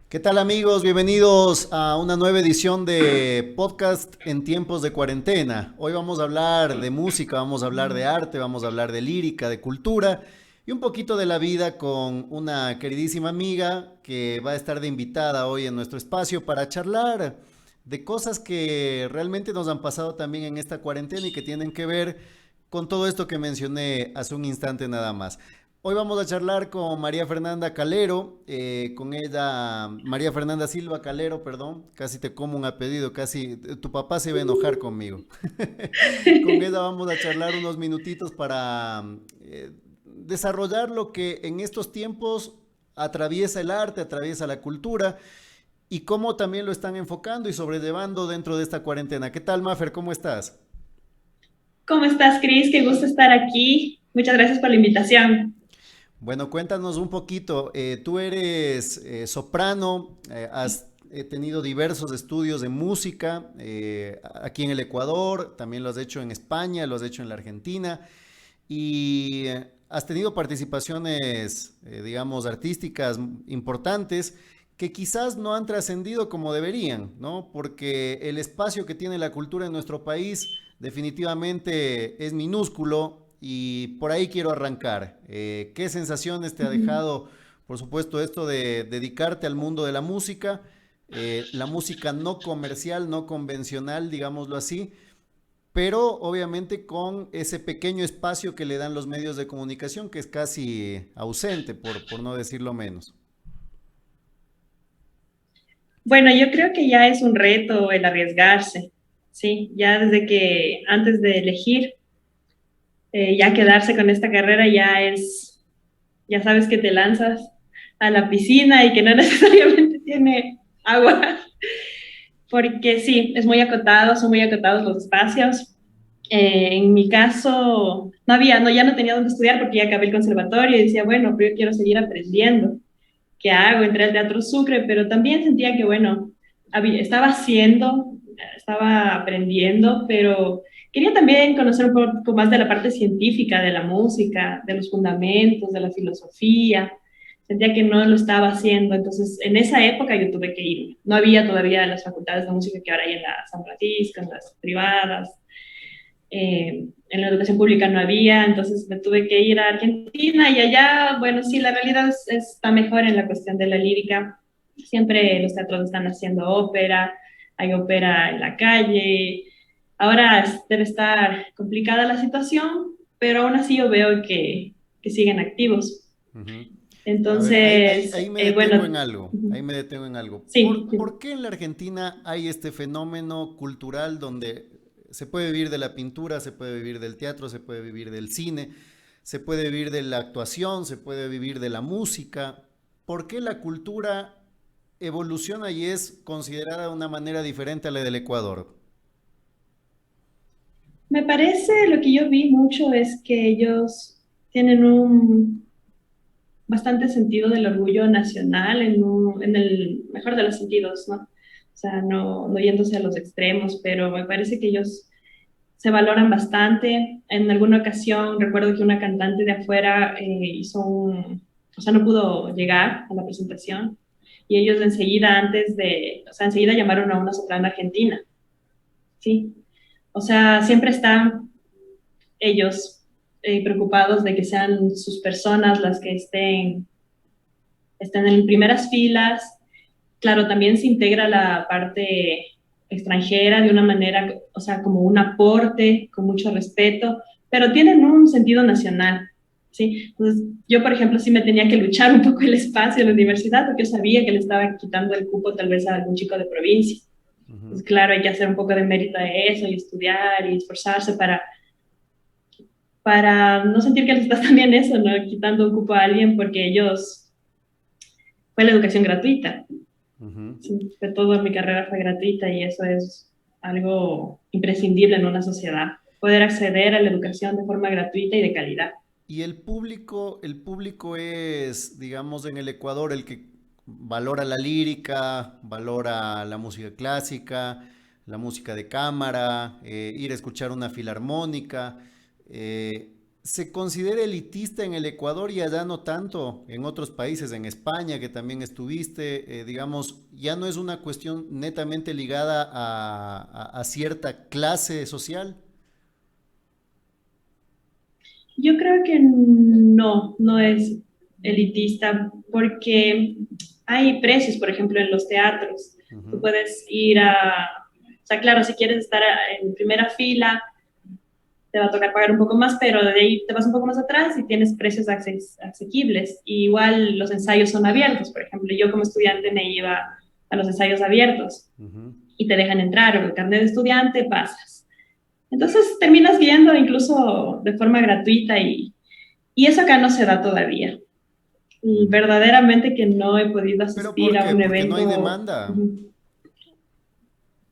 ¿Qué tal amigos? Bienvenidos a una nueva edición de podcast en tiempos de cuarentena. Hoy vamos a hablar de música, vamos a hablar de arte, vamos a hablar de lírica, de cultura y un poquito de la vida con una queridísima amiga que va a estar de invitada hoy en nuestro espacio para charlar de cosas que realmente nos han pasado también en esta cuarentena y que tienen que ver con todo esto que mencioné hace un instante nada más. Hoy vamos a charlar con María Fernanda Calero, con ella, María Fernanda Silva Calero, perdón, casi te como un apellido, casi tu papá se iba a enojar conmigo. Con ella vamos a charlar unos minutitos para desarrollar lo que en estos tiempos atraviesa el arte, atraviesa la cultura y cómo también lo están enfocando y sobrellevando dentro de esta cuarentena. ¿Qué tal, Mafer? ¿Cómo estás? ¿Cómo estás, Cris? Qué gusto estar aquí. Muchas gracias por la invitación. Bueno, cuéntanos un poquito. Tú eres soprano, has tenido diversos estudios de música aquí en el Ecuador, también lo has hecho en España, lo has hecho en la Argentina y has tenido participaciones, digamos, artísticas importantes que quizás no han trascendido como deberían, ¿no? Porque el espacio que tiene la cultura en nuestro país definitivamente es minúsculo y por ahí quiero arrancar. ¿Qué sensaciones te ha Ujú. dejado, por supuesto, esto de dedicarte al mundo de la música no comercial, no convencional, digámoslo así, pero obviamente con ese pequeño espacio que le dan los medios de comunicación, que es casi ausente, por no decirlo menos. Bueno, yo creo que ya es un reto el arriesgarse, ¿sí? Ya desde que antes de elegir, ya quedarse con esta carrera ya sabes que te lanzas a la piscina y que no necesariamente tiene agua, porque sí, es muy acotado, son muy acotados los espacios. En mi caso, ya no tenía dónde estudiar porque ya acabé el conservatorio y decía, bueno, pero yo quiero seguir aprendiendo. ¿Qué hago? Entré al Teatro Sucre, pero también sentía que, bueno, estaba haciendo, estaba aprendiendo, pero quería también conocer un poco más de la parte científica de la música, de los fundamentos, de la filosofía. Sentía que no lo estaba haciendo, entonces en esa época yo tuve que ir. No había todavía las facultades de música que ahora hay en la San Francisco, en las privadas, en la educación pública no había, entonces me tuve que ir a Argentina y allá, bueno, sí, la realidad está mejor en la cuestión de la lírica. Siempre los teatros están haciendo ópera, hay ópera en la calle. Ahora debe estar complicada la situación, pero aún así yo veo que siguen activos. Ujú. A ver, Entonces, ahí me detengo en bueno, algo, ahí me detengo en algo. sí. ¿Por qué en la Argentina hay este fenómeno cultural donde se puede vivir de la pintura, se puede vivir del teatro, se puede vivir del cine, se puede vivir de la actuación, se puede vivir de la música? ¿Por qué la cultura evoluciona y es considerada de una manera diferente a la del Ecuador? Me parece, lo que yo vi mucho es que ellos tienen un bastante sentido del orgullo nacional en el mejor de los sentidos, ¿no? O sea, no yéndose a los extremos, pero me parece que ellos se valoran bastante. En alguna ocasión recuerdo que una cantante de afuera o sea, no pudo llegar a la presentación y ellos enseguida o sea, enseguida llamaron a una soprano argentina, ¿sí? O sea, siempre están ellos preocupados de que sean sus personas las que están en primeras filas. Claro, también se integra la parte extranjera de una manera, o sea, como un aporte, con mucho respeto, pero tienen un sentido nacional, ¿sí? Entonces, yo, por ejemplo, sí me tenía que luchar un poco el espacio en la universidad porque yo sabía que le estaba quitando el cupo tal vez a algún chico de provincia. Ujú. Pues claro, hay que hacer un poco de mérito de eso y estudiar y esforzarse para no sentir que les estás también eso, ¿no? Quitando un cupo a alguien porque fue la educación gratuita. Ujú. Sí, de toda mi carrera fue gratuita y eso es algo imprescindible en una sociedad, poder acceder a la educación de forma gratuita y de calidad. Y el público es, digamos, en el Ecuador el que valora la lírica, valora la música clásica, la música de cámara, ir a escuchar una filarmónica. eh, se considera elitista en el Ecuador y allá no tanto, en otros países, en España que también estuviste, digamos, ya no es una cuestión netamente ligada a cierta clase social. Yo creo que no, no es elitista porque hay precios, por ejemplo, en los teatros. Tú Ujú, puedes ir a, o sea, claro, si quieres estar en primera fila, te va a tocar pagar un poco más, pero de ahí te vas un poco más atrás y tienes precios asequibles. Y igual los ensayos son abiertos, por ejemplo, yo como estudiante me iba a los ensayos abiertos ujú. y te dejan entrar, o el carnet de estudiante pasas. Entonces terminas viendo incluso de forma gratuita y eso acá no se da todavía. Y Ujú. verdaderamente que no he podido ¿Pero asistir por a qué? un Porque no hay evento. demanda. Uh-huh.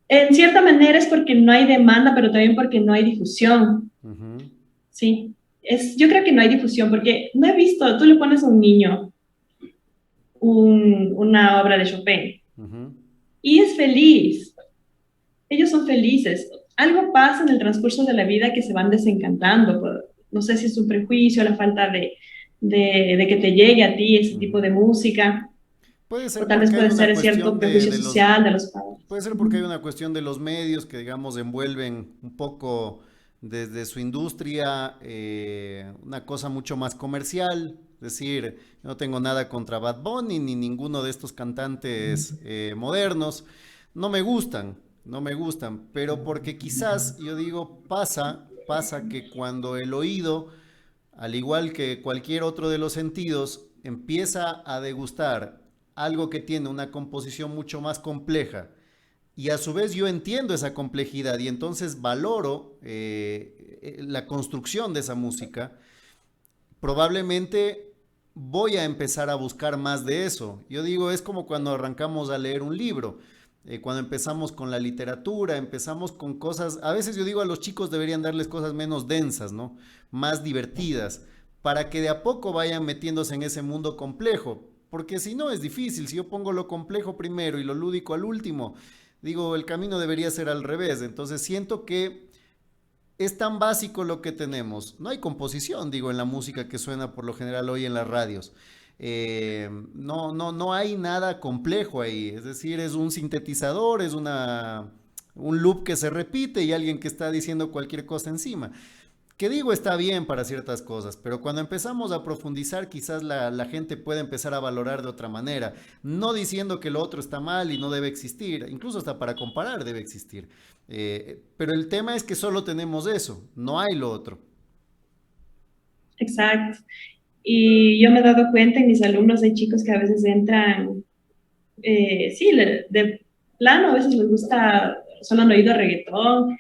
En cierta manera es porque no hay demanda, pero también porque no hay difusión. Ujú, Sí, yo creo que no hay difusión porque no he visto, tú le pones a un niño una obra de Chopin ujú. y es feliz, ellos son felices. Algo pasa en el transcurso de la vida que se van desencantando. No sé si es un prejuicio, la falta de que te llegue a ti ese tipo Ujú. de música, Puede o ser tal vez porque hay puede una ser cierto cuestión prejuicio de los, social de los padres. puede ser porque hay Ujú. una cuestión de los medios que, digamos, envuelven un poco desde su industria una cosa mucho más comercial. Es decir, yo no tengo nada contra Bad Bunny ni ninguno de estos cantantes modernos. No me gustan, no me gustan, pero porque quizás, yo digo, pasa que cuando el oído al igual que cualquier otro de los sentidos, empieza a degustar algo que tiene una composición mucho más compleja y a su vez yo entiendo esa complejidad y entonces valoro la construcción de esa música, probablemente voy a empezar a buscar más de eso. Yo digo, es como cuando arrancamos a leer un libro. Cuando empezamos con la literatura, empezamos con cosas, a veces yo digo a los chicos deberían darles cosas menos densas, ¿no? Más divertidas, para que de a poco vayan metiéndose en ese mundo complejo, porque si no es difícil, si yo pongo lo complejo primero y lo lúdico al último, digo, el camino debería ser al revés, entonces siento que es tan básico lo que tenemos. No hay composición, digo, en la música que suena por lo general hoy en las radios. No hay nada complejo ahí. Es decir, es un sintetizador, un loop que se repite y alguien que está diciendo cualquier cosa encima. Que digo, está bien para ciertas cosas, pero cuando empezamos a profundizar, quizás la gente puede empezar a valorar de otra manera, no diciendo que lo otro está mal y no debe existir, incluso hasta para comparar debe existir. Pero el tema es que solo tenemos eso, no hay lo otro. Exacto. Y yo me he dado cuenta en mis alumnos, hay chicos que a veces entran, sí, de plano, a veces les gusta, solo han oído reggaetón.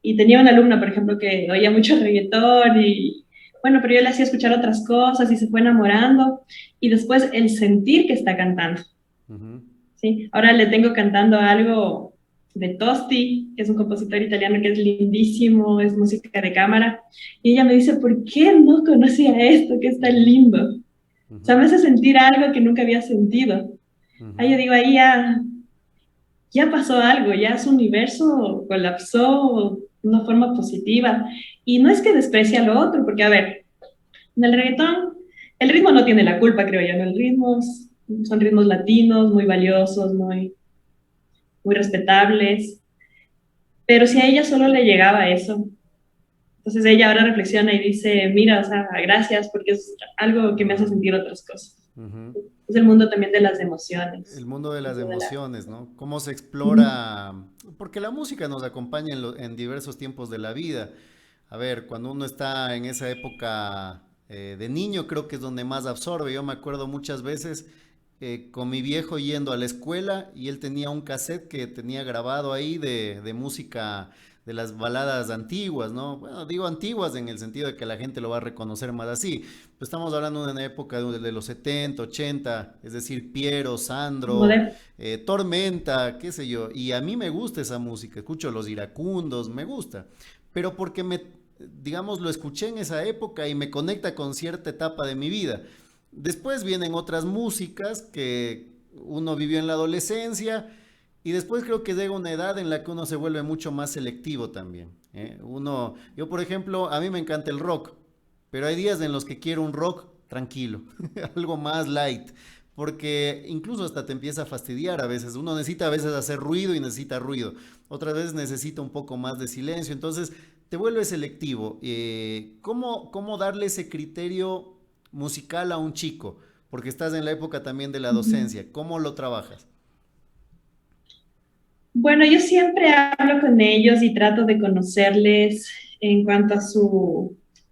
Y tenía una alumna, por ejemplo, que oía mucho reggaetón y, bueno, pero yo le hacía escuchar otras cosas y se fue enamorando. Y después el sentir que está cantando, Ujú, ¿sí? Ahora le tengo cantando algo de Tosti, que es un compositor italiano que es lindísimo, es música de cámara. Y ella me dice, ¿por qué no conocía esto que es tan ujú, lindo? O sea, ujú, me hace sentir algo que nunca había sentido. Ahí yo ujú, digo, ahí ya pasó algo, ya su universo colapsó de una forma positiva. Y no es que desprecie a lo otro, porque a ver, en el reggaetón, el ritmo no tiene la culpa, creo yo, ¿no? El ritmo son ritmos latinos, muy valiosos, muy respetables, pero si a ella solo le llegaba eso, entonces ella ahora reflexiona y dice, mira, o sea, gracias porque es algo que me hace sentir otras cosas. ujú. Es el mundo también de las El emociones. mundo de las De la... emociones, ¿no? Cómo se Ujú. explora, porque la música nos acompaña en diversos tiempos de la vida. A ver, cuando uno está en esa época de niño, creo que es donde más absorbe. Yo me acuerdo muchas veces con mi viejo yendo a la escuela y él tenía un cassette que tenía grabado ahí de música de las baladas antiguas, ¿no? Bueno, digo antiguas en el sentido de que la gente lo va a reconocer más así. Pues estamos hablando de una época de los 70, 80, es decir, Piero, Sandro, Moderno. Tormenta, qué sé yo. Y a mí me gusta esa música, escucho Los Iracundos, me gusta. Pero porque digamos, lo escuché en esa época y me conecta con cierta etapa de mi vida. Después vienen otras músicas que uno vivió en la adolescencia y después creo que llega una edad en la que uno se vuelve mucho más selectivo también. ¿Eh? Yo por ejemplo, a mí me encanta el rock, pero hay días en los que quiero un rock tranquilo, algo más light, porque incluso hasta te empieza a fastidiar a veces. Uno necesita a veces hacer ruido y necesita ruido, otras veces necesita un poco más de silencio, entonces te vuelves selectivo. ¿Cómo darle ese criterio musical a un chico? Porque estás en la época también de la Ujú. docencia, ¿cómo lo trabajas? Bueno, yo siempre hablo con ellos y trato de conocerles en cuanto a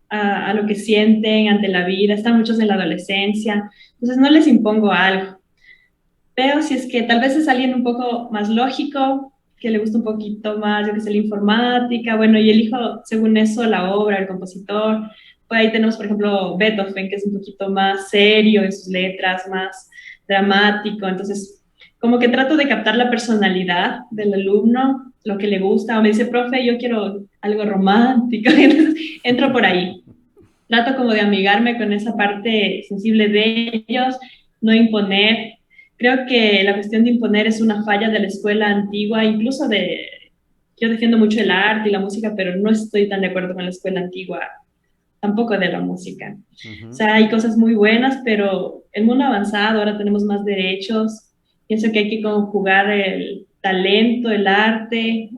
a lo que sienten ante la vida. Están muchos en la adolescencia, entonces no les impongo algo. Pero si es que tal vez es alguien un poco más lógico, que le gusta un poquito más, yo que sé, la informática, bueno, y elijo según eso la obra, el compositor. Pues ahí tenemos, por ejemplo, Beethoven, que es un poquito más serio en sus letras, más dramático. Entonces, como que trato de captar la personalidad del alumno, lo que le gusta, o me dice, profe, yo quiero algo romántico, entonces entro por ahí. Trato como de amigarme con esa parte sensible de ellos, no imponer. Creo que la cuestión de imponer es una falla de la escuela antigua, incluso de, yo defiendo mucho el arte y la música, pero no estoy tan de acuerdo con la escuela antigua, tampoco de la música. O Ujú. sea, hay cosas muy buenas, pero el mundo ha avanzado, ahora tenemos más derechos. Pienso que hay que conjugar el talento, el arte,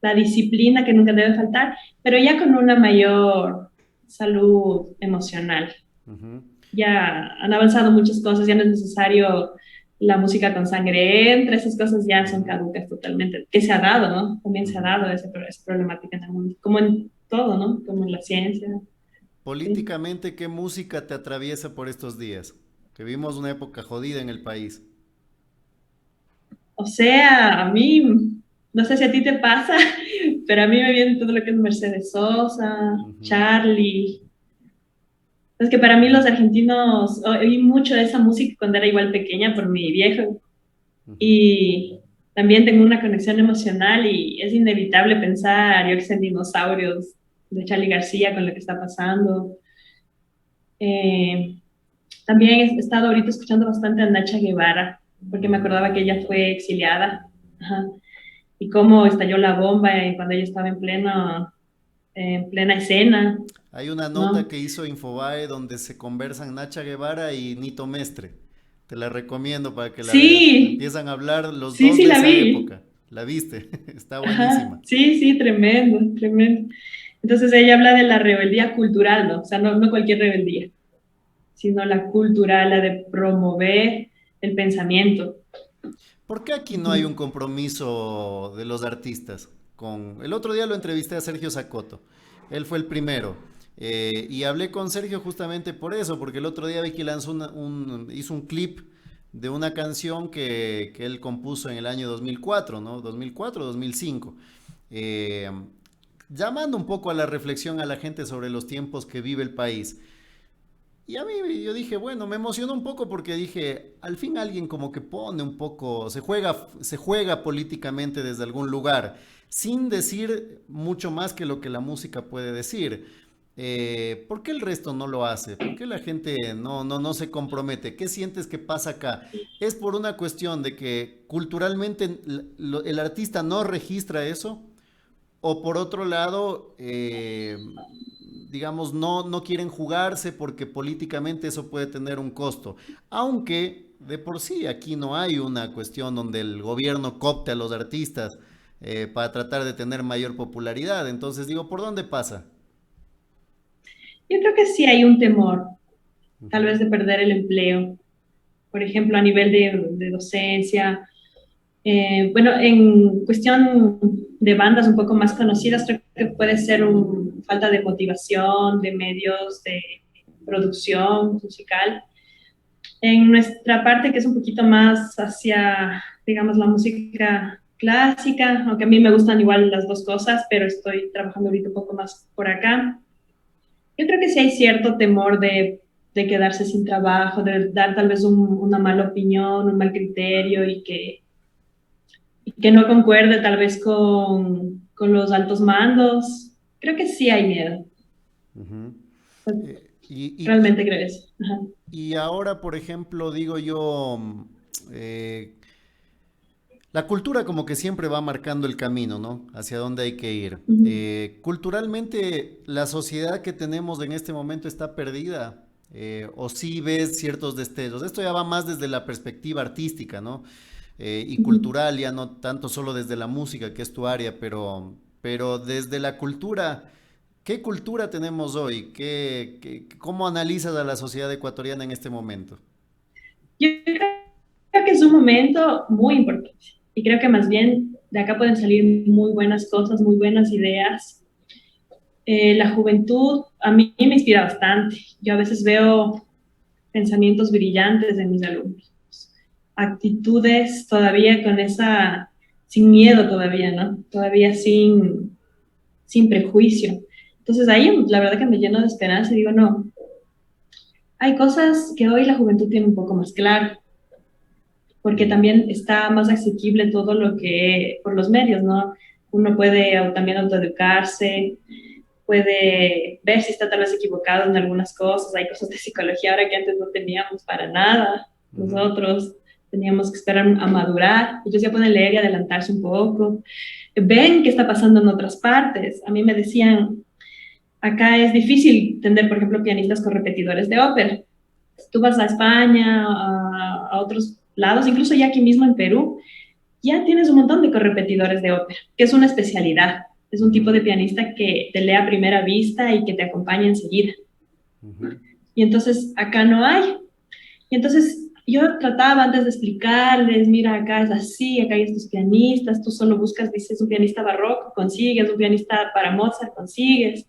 la disciplina que nunca debe faltar, pero ya con una mayor salud emocional. Ujú. Ya han avanzado muchas cosas, ya no es necesario la música con sangre entre, esas cosas ya son Ujú. caducas totalmente, que se ha dado, ¿no? También se ha Ujú. dado esa problemática en el mundo, como en todo, ¿no? Como en la ciencia. Sí. Políticamente, ¿qué música te atraviesa por estos días? Que vimos una época jodida en el país. O sea, a mí, no sé si a ti te pasa, pero a mí me viene todo lo que es Mercedes Sosa, Ujú. Charlie. Es que para mí los argentinos, oí mucho de esa música cuando era igual pequeña por mi viejo Ujú. y también tengo una conexión emocional y es inevitable pensar, yo que sé, en dinosaurios de Charlie García con lo que está pasando. Eh, También he estado ahorita escuchando bastante a Nacha Guevara, porque me Ujú. acordaba que ella fue exiliada. Ajá. Y cómo estalló la bomba cuando ella estaba en plena escena, Hay una nota ¿no? que hizo Infobae donde se conversan Nacha Guevara y Nito Mestre. Te la recomiendo para que la veas. Sí, Empiezan a hablar los sí, dos sí, de la esa vi. época. ¿La viste? Está Ajá, buenísima. sí, sí, tremendo, tremendo. Entonces ella habla de la rebeldía cultural, ¿no? O sea, no cualquier rebeldía, sino la cultural, la de promover el pensamiento. ¿Por qué aquí no hay un Ujú. compromiso de los artistas? El otro día lo entrevisté a Sergio Sacoto. Él fue el primero. Y hablé con Sergio justamente por eso, porque el otro día vi que lanzó hizo un clip de una canción que él compuso en el año 2004, ¿no? 2004, 2005. Eh, Llamando un poco a la reflexión a la gente sobre los tiempos que vive el país. Y a mí yo dije, bueno, me emocionó un poco porque dije, al fin alguien como que pone un poco, se juega políticamente desde algún lugar, sin decir mucho más que lo que la música puede decir. ¿Por qué el resto no lo hace? ¿Por qué la gente no se compromete? ¿Qué sientes que pasa acá? ¿Es por una cuestión de que culturalmente el artista no registra eso? ¿O por otro lado, digamos, no quieren jugarse porque políticamente eso puede tener un costo? Aunque de por sí aquí no hay una cuestión donde el gobierno coopte a los artistas para tratar de tener mayor popularidad. Entonces digo, ¿por dónde pasa? Yo creo que sí hay un temor, tal Ujú. vez de perder el empleo, por ejemplo, a nivel de docencia. Bueno, en cuestión de bandas un poco más conocidas, creo que puede ser falta de motivación, de medios, de producción musical. En nuestra parte, que es un poquito más hacia, digamos, la música clásica, aunque a mí me gustan igual las dos cosas, pero estoy trabajando ahorita un poco más por acá. Yo creo que sí hay cierto temor de quedarse sin trabajo, de dar tal vez una mala opinión, un mal criterio y que no concuerde tal vez con los altos mandos. Creo que sí hay miedo. Ujú. Realmente creo eso. Ajá. Y ahora, por ejemplo, digo yo, eh, La cultura como que siempre va marcando el camino, ¿no? Hacia dónde hay que ir. Ujú, Culturalmente, la sociedad que tenemos en este momento está perdida. O sí ves ciertos destellos. Esto ya va más desde la perspectiva artística, ¿no? Y ujú. cultural, ya no tanto solo desde la música, que es tu área, pero desde la cultura, ¿qué cultura tenemos hoy? ¿Cómo analizas a la sociedad ecuatoriana en este momento? Yo creo que es un momento muy importante y creo que más bien de acá pueden salir muy buenas cosas, muy buenas ideas. La juventud a mí me inspira bastante. Yo a veces veo pensamientos brillantes de mis alumnos, actitudes todavía con esa, sin miedo todavía, ¿no? Todavía sin prejuicio. Entonces ahí la verdad que me lleno de esperanza y digo, no, hay cosas que hoy la juventud tiene un poco más claro, porque Ujú, también está más asequible todo lo que por los medios, ¿no? Uno puede también autoeducarse, puede ver si está tal vez equivocado en algunas cosas. Hay cosas de psicología ahora que antes no teníamos para nada. ujú. Nosotros teníamos que esperar a madurar. Ellos ya pueden leer y adelantarse un poco. Ven qué está pasando en otras partes. A mí me decían, acá es difícil tener, por ejemplo, pianistas con repetidores de ópera. Tú vas a España, a otros lados, incluso ya aquí mismo en Perú, ya tienes un montón de correpetidores de ópera, que es una especialidad. Es un tipo Ujú, de pianista que te lee a primera vista y que te acompaña enseguida. ujú, Y entonces acá no hay. Y entonces yo trataba antes de explicarles, mira, acá es así, acá hay estos pianistas, tú solo buscas, dices, un pianista barroco, consigues, un pianista para Mozart, consigues,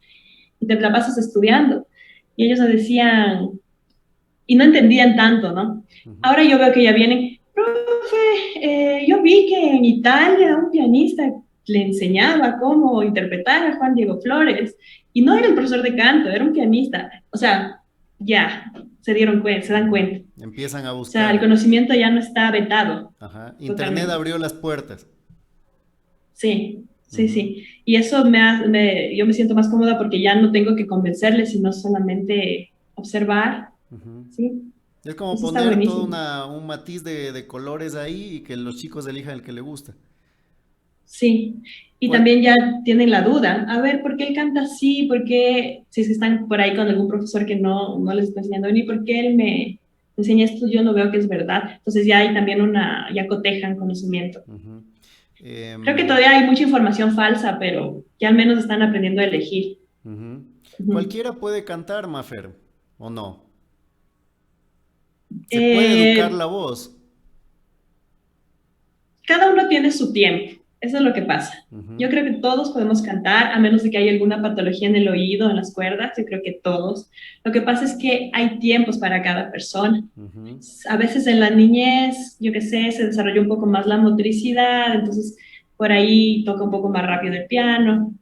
y te la pasas estudiando. Y ellos me decían, y no entendían tanto, ¿no? ujú. Ahora yo veo que ya vienen, profe, yo vi que en Italia un pianista le enseñaba cómo interpretar a Juan Diego Flores y no era el profesor de canto, era un pianista. O sea, ya se dieron cuenta, se dan Ujú. cuenta. Empiezan a O sea, el buscar. conocimiento ya no está vetado Ajá. Internet totalmente. abrió las puertas. Sí, sí, Ujú, sí. Y eso yo me siento más cómoda porque ya no tengo que convencerles, sino solamente observar, ujú. ¿sí? Es como Eso está poner todo buenísimo. un matiz de colores ahí y que los chicos elijan el que le gusta. Sí, y ¿Cuál? también ya tienen la duda, a ver, ¿por qué él canta así? ¿Por qué, si es que están por ahí con algún profesor que no les está enseñando, ni por qué él me enseña esto? Yo no veo que es verdad. Entonces ya hay también ya cotejan conocimiento. Ujú. Creo que Em, todavía hay mucha información falsa, pero ya al menos están aprendiendo a elegir. ujú. Ujú. Cualquiera puede cantar, Mafer, ¿o no? Se puede educar Eh, la voz. Cada uno tiene su tiempo, eso es lo que pasa. Ujú, Yo creo que todos podemos cantar, a menos de que haya alguna patología en el oído, en las cuerdas, yo creo que todos. Lo que pasa es que hay tiempos para cada persona. ujú, A veces en la niñez, yo qué sé, se desarrolla un poco más la motricidad, entonces por ahí toca un poco más rápido el piano.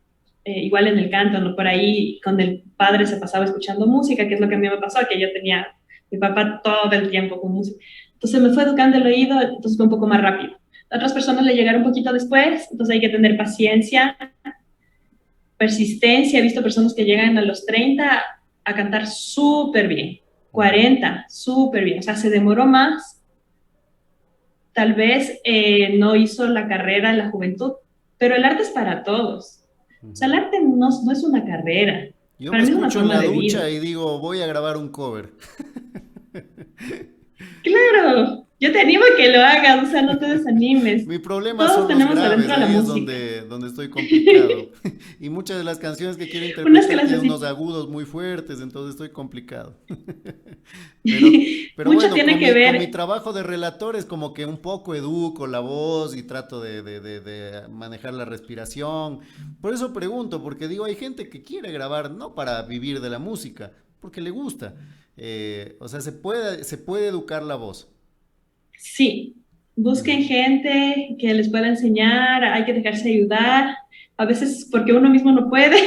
Igual en el canto, ¿no? Por ahí con el padre se pasaba escuchando música, que es lo que a mí me pasó, que yo tenía mi papá todo el tiempo con música. Entonces me fue educando el oído, entonces fue un poco más rápido. A otras personas le llegaron un poquito después, entonces hay que tener paciencia, persistencia. He visto personas que llegan a los 30 a cantar súper bien, ujú, 40, súper bien. O sea, se demoró más, tal vez no hizo la carrera en la juventud, pero el arte es para todos. O sea, el ujú. arte no es una carrera, Yo me para mí es una escucho en forma la de vida. ducha y digo, voy a grabar un cover. Claro, yo te animo a que lo hagas, o sea, no te desanimes. Mi problema Todos son los tenemos graves, adentro la ahí es música. donde estoy complicado. Y muchas de las canciones que quiero Unas que interpretar las tienen unos así. agudos muy fuertes, entonces estoy complicado. Pero, pero Mucho bueno, tiene que con mi ver. trabajo de relator es como que un poco educo la voz y trato de manejar la respiración. Por eso pregunto, porque digo, hay gente que quiere grabar no para vivir de la música, porque le gusta. O sea, se puede educar la voz. Sí, busquen Ujú, gente que les pueda enseñar, hay que dejarse ayudar, a veces porque uno mismo no puede,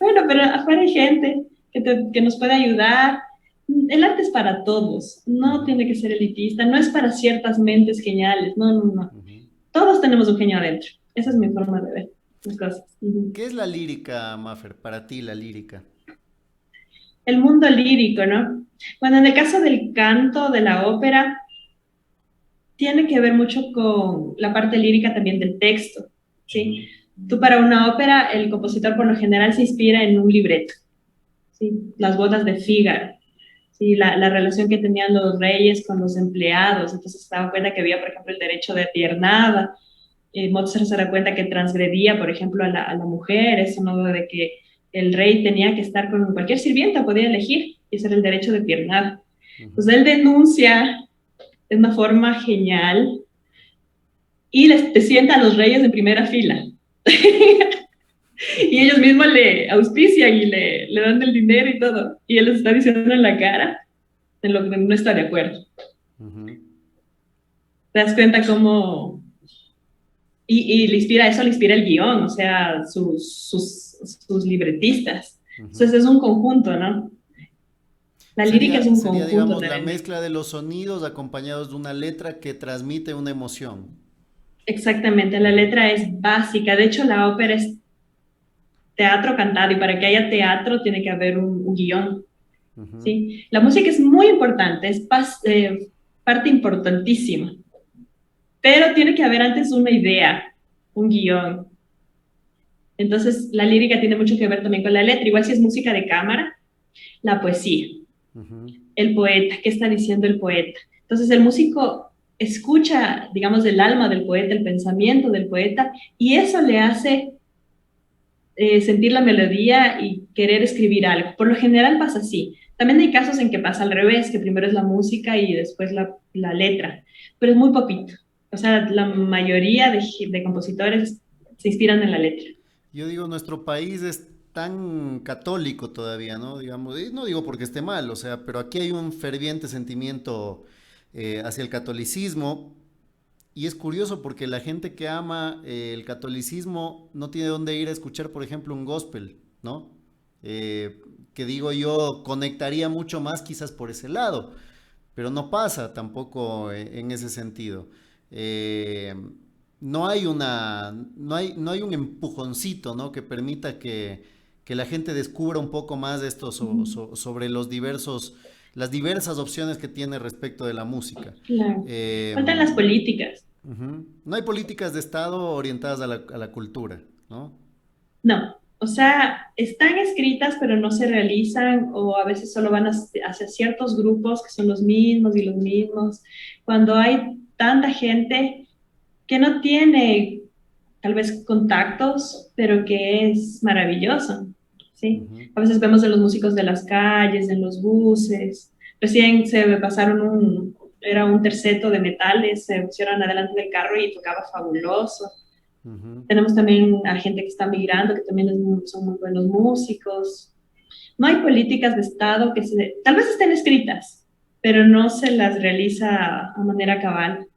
bueno, pero afuera hay gente que nos puede ayudar. El arte es para todos, no ujú, tiene que ser elitista, no es para ciertas mentes geniales, no, no, no. ujú, Todos tenemos un genio adentro, esa es mi ujú. forma de ver las cosas. Ujú. ¿Qué es la lírica, Maffer? Para ti, la lírica. El mundo lírico, ¿no? Bueno, en el caso del canto, de la ópera, tiene que ver mucho con la parte lírica también del texto, ¿sí? Tú para una ópera, el compositor por lo general se inspira en un libreto, ¿sí? Las bodas de Fígaro, ¿sí? La relación que tenían los reyes con los empleados, entonces se daba cuenta que había, por ejemplo, el derecho de piernada, Mozart se da cuenta que transgredía, por ejemplo, a la mujer, eso no de que el rey tenía que estar con cualquier sirvienta, podía elegir, y ese era el derecho de piernada. Entonces él denuncia de una forma genial y te sienta a los reyes en primera fila. Y ellos mismos le auspician y le dan el dinero y todo. Y él les está diciendo en la cara en lo que no está de acuerdo. Te das cuenta cómo... Y le inspira eso, le inspira el guión, o sea, sus libretistas. Entonces es un conjunto, ¿no? La lírica es un Sería, conjunto digamos, la también. mezcla de los sonidos acompañados de una letra que transmite una emoción. Exactamente, la letra es básica. De hecho, la ópera es teatro cantado y para que haya teatro tiene que haber un guión. ¿Sí? La música es muy importante, es parte importantísima, pero tiene que haber antes una idea, un guión. Entonces, la lírica tiene mucho que ver también con la letra, igual si es música de cámara, la poesía, el poeta, ¿qué está diciendo el poeta? Entonces, el músico escucha, digamos, el alma del poeta, el pensamiento del poeta, y eso le hace sentir la melodía y querer escribir algo. Por lo general pasa así. También hay casos en que pasa al revés, que primero es la música y después la letra, pero es muy poquito. O sea, la mayoría de compositores se inspiran en la letra. Yo digo, nuestro país es tan católico todavía, ¿no? Digamos, y no digo porque esté mal, o sea, pero aquí hay un ferviente sentimiento hacia el catolicismo. Y es curioso porque la gente que ama el catolicismo no tiene dónde ir a escuchar, por ejemplo, un gospel, ¿no? Que digo yo, conectaría mucho más quizás por ese lado, pero no pasa tampoco en ese sentido. Eh, no hay un empujoncito, ¿no? Que permita que la gente descubra un poco más de esto sobre las diversas opciones que tiene respecto de la música. Claro. Eh, Faltan las políticas. no hay políticas de Estado orientadas a la cultura, ¿no? No. O sea, están escritas, pero no se realizan, o a veces solo van hacia ciertos grupos que son los mismos y los mismos. Cuando hay tanta gente que no tiene tal vez contactos, pero que es maravilloso, ¿sí? A veces vemos en los músicos de las calles, en los buses. Recién se me pasaron era un terceto de metales, se pusieron adelante del carro y tocaba fabuloso. Tenemos también a gente que está migrando, que también son muy buenos músicos. No hay políticas de Estado tal vez estén escritas, pero no se las realiza de manera cabal.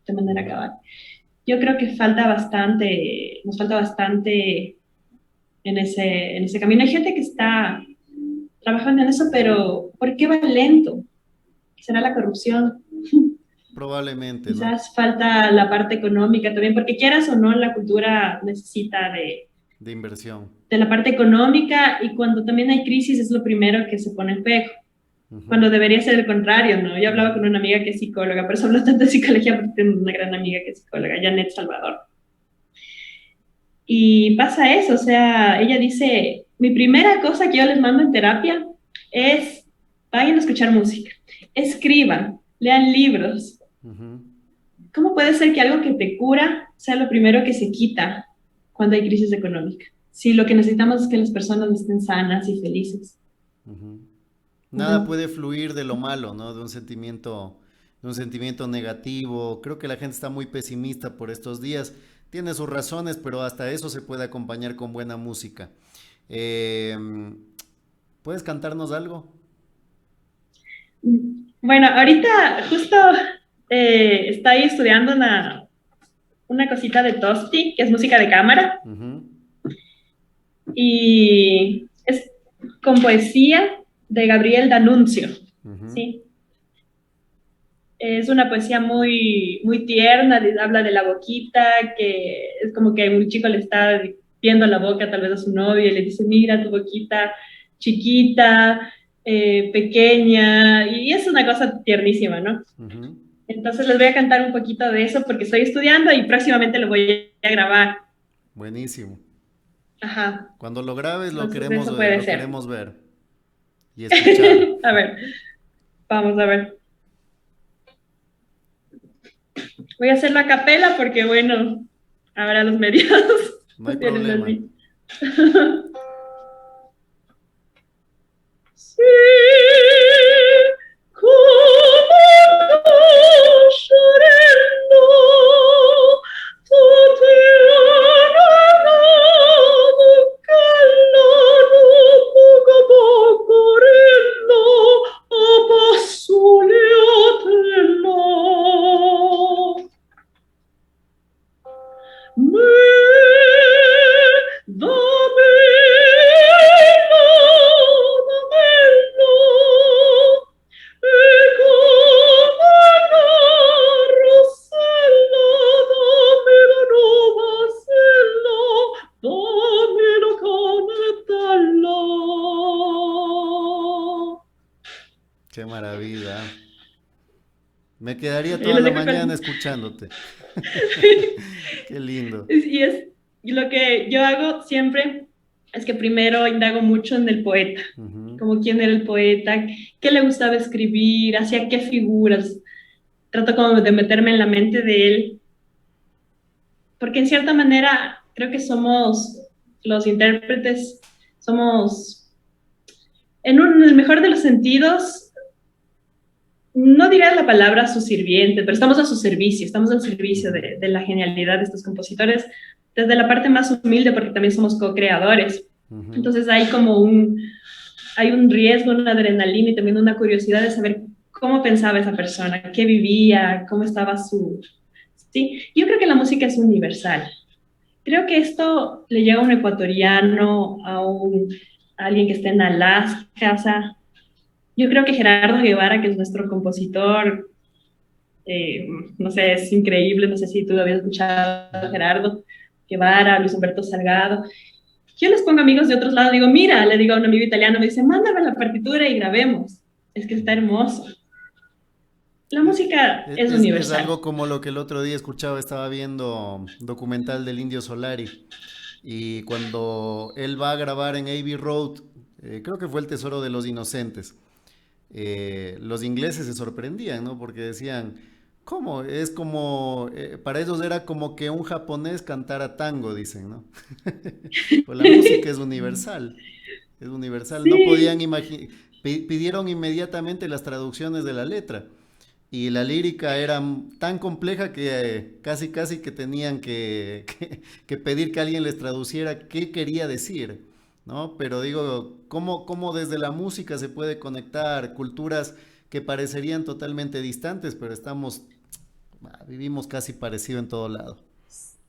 Yo creo que nos falta bastante en ese camino. Hay gente que está trabajando en eso, pero ¿por qué va lento? ¿Será la corrupción? Probablemente, ¿no? Quizás falta la parte económica también, porque quieras o no, la cultura necesita De inversión. de la parte económica y cuando también hay crisis es lo primero que se pone en pejo. Cuando debería ser el contrario, ¿no? Yo hablaba con una amiga que es psicóloga, por eso hablo tanto de psicología, porque tengo una gran amiga que es psicóloga, Janet Salvador. Y pasa eso, o sea, ella dice, mi primera cosa que yo les mando en terapia es, vayan a escuchar música, escriban, lean libros. ¿Cómo puede ser que algo que te cura sea lo primero que se quita cuando hay crisis económica? Si lo que necesitamos es que las personas estén sanas y felices. Nada puede fluir de lo malo, ¿no? De un sentimiento negativo. Creo que la gente está muy pesimista por estos días. Tiene sus razones, pero hasta eso se puede acompañar con buena música. Eh, ¿Puedes cantarnos algo? Bueno, ahorita justo estoy estudiando una cosita de Tosti, que es música de cámara, y es con poesía de Gabriel D'Annunzio, ¿sí? Es una poesía muy, muy tierna, habla de la boquita, que es como que un chico le está viendo la boca tal vez a su novio y le dice, mira tu boquita chiquita, pequeña, y es una cosa tiernísima, ¿no? Entonces les voy a cantar un poquito de eso porque estoy estudiando y próximamente lo voy a grabar. Buenísimo. Ajá, Cuando lo grabes entonces eso puede lo ser. queremos ver y escuchar. A ver, vamos a ver. Voy a hacer la capela porque, bueno, ahora los medios No hay no tienen problema. así. Sí, come nascerendo, tutti hanno callato poco pocorello a passo liatello. Qué maravilla. Me quedaría Y toda les la digo mañana con... escuchándote. Qué lindo. Y es y lo que yo hago siempre es que primero indago mucho en el poeta, Ujú. como quién era el poeta, qué le gustaba escribir, hacia qué figuras. Trato como de meterme en la mente de él, porque en cierta manera creo que somos los intérpretes, somos, en el mejor de los sentidos, no diría la palabra su sirviente, pero estamos a su servicio, estamos al servicio Ujú. de la genialidad de estos compositores, desde la parte más humilde, porque también somos co-creadores. Ujú. Entonces hay como hay un riesgo, una adrenalina y también una curiosidad de saber cómo pensaba esa persona, qué vivía, cómo estaba su... Sí, yo creo que la música es universal. Creo que esto le llega a un ecuatoriano, a alguien que esté en Alaska, o sea, yo creo que Gerardo Guevara, que es nuestro compositor, eh, no sé, es increíble, no sé si tú habías escuchado a Ujú. Gerardo Guevara, Luis Humberto Salgado. Yo les pongo amigos de otros lados, digo, mira, le digo a un amigo italiano, me dice, mándame la partitura y grabemos. Es que está hermoso. La música es Es universal. algo como lo que el otro día escuchaba, estaba viendo documental del Indio Solari y cuando él va a grabar en Abbey Road, creo que fue El Tesoro de los Inocentes, los ingleses se sorprendían, ¿no? Porque decían, ¿cómo? Es como, para ellos era como que un japonés cantara tango, dicen, ¿no? Pues la música es universal, no podían Sí, imaginar, pidieron inmediatamente las traducciones de la letra y la lírica era tan compleja que casi casi que tenían que pedir que alguien les traduciera qué quería decir, ¿no? Pero digo, ¿cómo desde la música se puede conectar culturas que parecerían totalmente distantes, pero vivimos casi parecido en todo lado?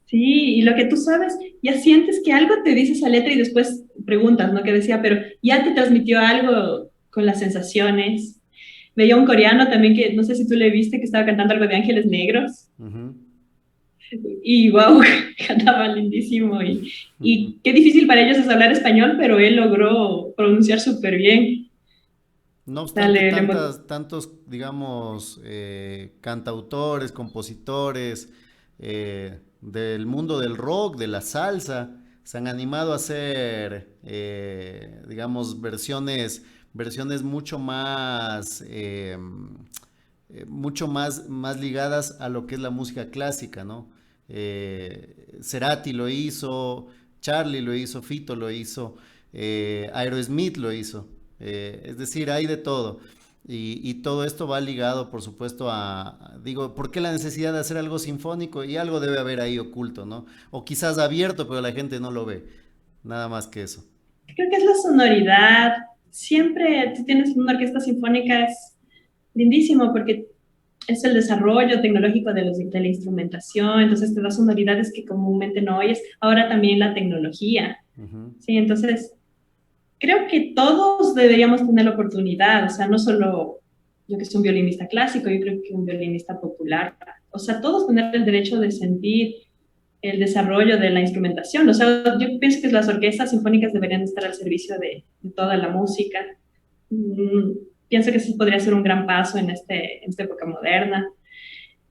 sí, y lo que tú sabes, ya sientes que algo te dice esa letra y después preguntas, ¿no? Que decía, pero ya te transmitió algo con las sensaciones. Veía un coreano también que, no sé si tú le viste, que estaba cantando algo de Ángeles Negros. Ujú, Y wow, cantaba lindísimo. ujú. Y qué difícil para ellos es hablar español, pero él logró pronunciar súper bien. No obstante, Dale, le, tantos, digamos, cantautores, compositores del mundo del rock, de la salsa, se han animado a hacer, digamos, versiones mucho más ligadas a lo que es la música clásica, ¿no? Cerati lo hizo, Charlie lo hizo, Fito lo hizo, Aerosmith lo hizo. Es decir, hay de todo. Y todo esto va ligado, por supuesto, digo, ¿por qué la necesidad de hacer algo sinfónico? Y algo debe haber ahí oculto, ¿no? O quizás abierto, pero la gente no lo ve. Nada más que eso. creo que es la sonoridad. Siempre tú tienes una orquesta sinfónica, es lindísimo porque es el desarrollo tecnológico de la instrumentación, entonces te da sonoridades que comúnmente no oyes. Ahora también la tecnología, Ujú, ¿sí? Entonces, creo que todos deberíamos tener la oportunidad, o sea, no solo yo que soy un violinista clásico, yo creo que un violinista popular, o sea, todos tener el derecho de sentir el desarrollo de la instrumentación. O sea, yo pienso que las orquestas sinfónicas deberían estar al servicio de toda la música. Mm, pienso que sí podría ser un gran paso en esta época moderna.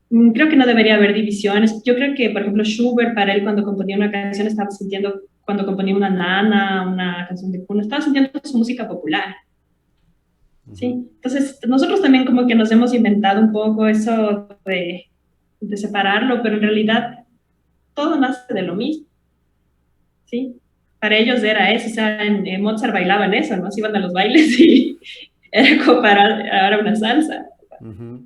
Creo que no debería haber divisiones. Yo creo que, por ejemplo, Schubert, para él, cuando componía una canción, estaba sintiendo, cuando componía una nana, una canción de cuna, estaba sintiendo su música popular. Ujú. Sí, entonces nosotros también como que nos hemos inventado un poco eso de separarlo, pero en realidad todo nace de lo mismo, ¿sí? Para ellos era eso, o sea, en Mozart bailaban eso, ¿no? Se iban a los bailes y era como para ahora una salsa. Ujú.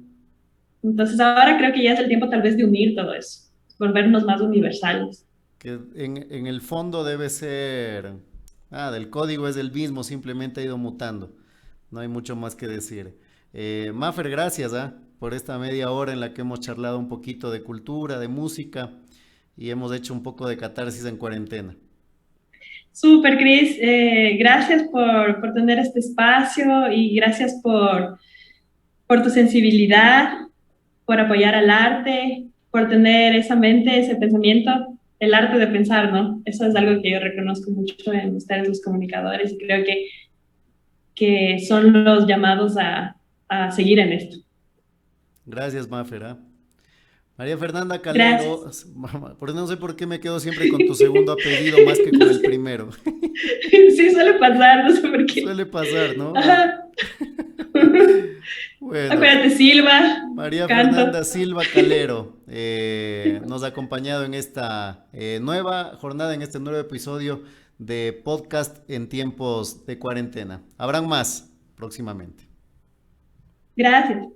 Entonces ahora creo que ya es el tiempo tal vez de unir todo eso, volvernos más universales. Que en el fondo debe ser... Ah, del código es el mismo, simplemente ha ido mutando. No hay mucho más que decir. Mafer, gracias, por esta media hora en la que hemos charlado un poquito de cultura, de música y hemos hecho un poco de catarsis en cuarentena. Súper, Cris, gracias por tener este espacio y gracias por tu sensibilidad, por apoyar al arte, por tener esa mente, ese pensamiento, el arte de pensar, ¿no? Eso es algo que yo reconozco mucho en ustedes los comunicadores y creo que son los llamados a seguir en esto. Gracias, Mafer. María Fernanda Calero, Gracias. por no sé por qué me quedo siempre con tu segundo apellido más que con No el sé, primero. sí suele pasar, no sé por qué. Suele pasar, ¿no? Ajá. Bueno, Acuérdate, Silva, María canto. Fernanda Silva Calero nos ha acompañado en esta nueva jornada, en este nuevo episodio de podcast en tiempos de cuarentena. Habrán más próximamente. Gracias.